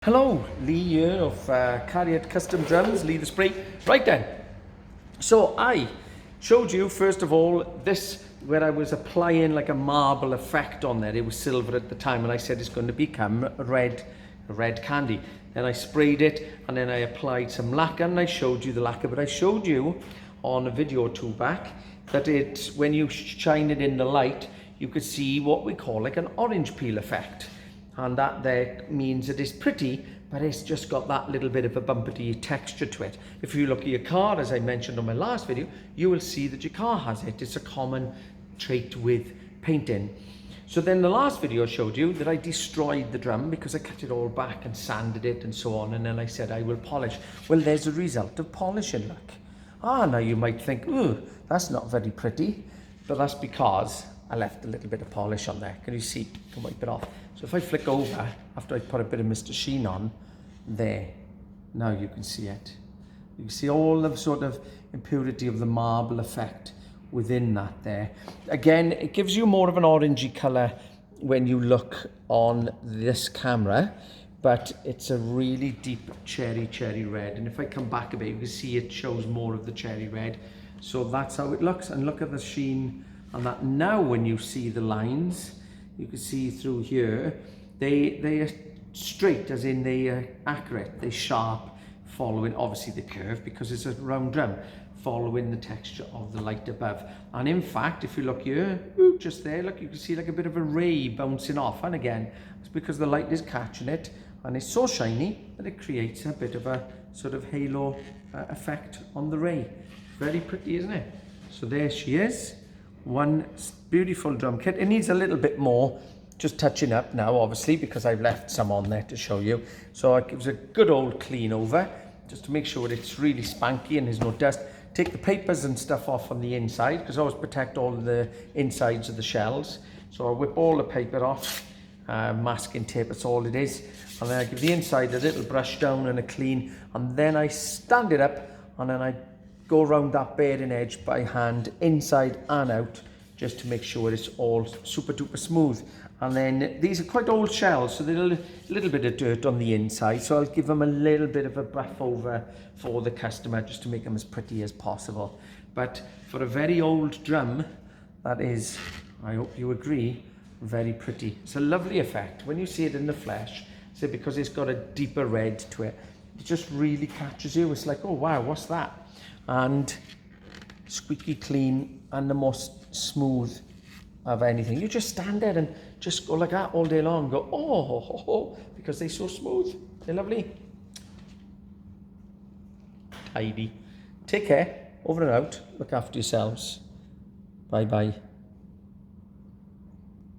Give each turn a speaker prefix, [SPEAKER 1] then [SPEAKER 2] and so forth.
[SPEAKER 1] Hello, Lee here of Carriot Custom Drums, Lee the Spray. Right then, so I showed you first of all this where I was applying like a marble effect on there. It was silver at the time and I said it's going to become red candy. Then I sprayed it and then I applied some lacquer and I showed you the lacquer, but I showed you on a video or two back that when you shine it in the light, you could see what we call like an orange peel effect. And that there means that it's pretty, but it's just got that little bit of a bumpy texture to it. If you look at your car, as I mentioned on my last video, you will see that your car has it. It's a common trait with painting. So then the last video showed you that I destroyed the drum because I cut it all back and sanded it and so on. And then I said I will polish. Well, there's a result of polishing, look. Now you might think, ooh, that's not very pretty. But that's because I left a little bit of polish on there. Can you see? I can wipe it off. So if I flick over, after I put a bit of Mr. Sheen on, there, now you can see it. You can see all the sort of impurity of the marble effect within that there. Again, it gives you more of an orangey colour when you look on this camera, but it's a really deep cherry red. And if I come back a bit, you can see it shows more of the cherry red. So that's how it looks. And look at the sheen on that. Now when you see the lines, you can see through here, they are straight, as in they are accurate, they're sharp, following obviously the curve because it's a round drum, following the texture of the light above. And in fact, if you look here, just there, look, you can see like a bit of a ray bouncing off. And again, it's because the light is catching it and it's so shiny that it creates a bit of a sort of halo effect on the ray. Very pretty, isn't it? So there she is. One beautiful drum kit. It needs a little bit more just touching up now, obviously, because I've left some on there to show you. So it gives a good old clean over just to make sure it's really spanky and there's no dust. Take the papers and stuff off on the inside because I always protect all the insides of the shells. So I whip all the paper off, masking tape, that's all it is. And then I give the inside a little brush down and a clean, and then I stand it up and then I go around that bearing edge by hand, inside and out, just to make sure it's all super duper smooth. And then these are quite old shells, so there's a little bit of dirt on the inside, so I'll give them a little bit of a buff over for the customer just to make them as pretty as possible. But for a very old drum, that is, I hope you agree, very pretty. It's a lovely effect when you see it in the flesh. So because it's got a deeper red to it, it just really catches you. It's like, oh wow, what's that? And squeaky clean and the most smooth of anything. You just stand there and just go like that all day long. Go, oh, because they're so smooth. They're lovely. Tidy. Take care. Over and out. Look after yourselves. Bye bye.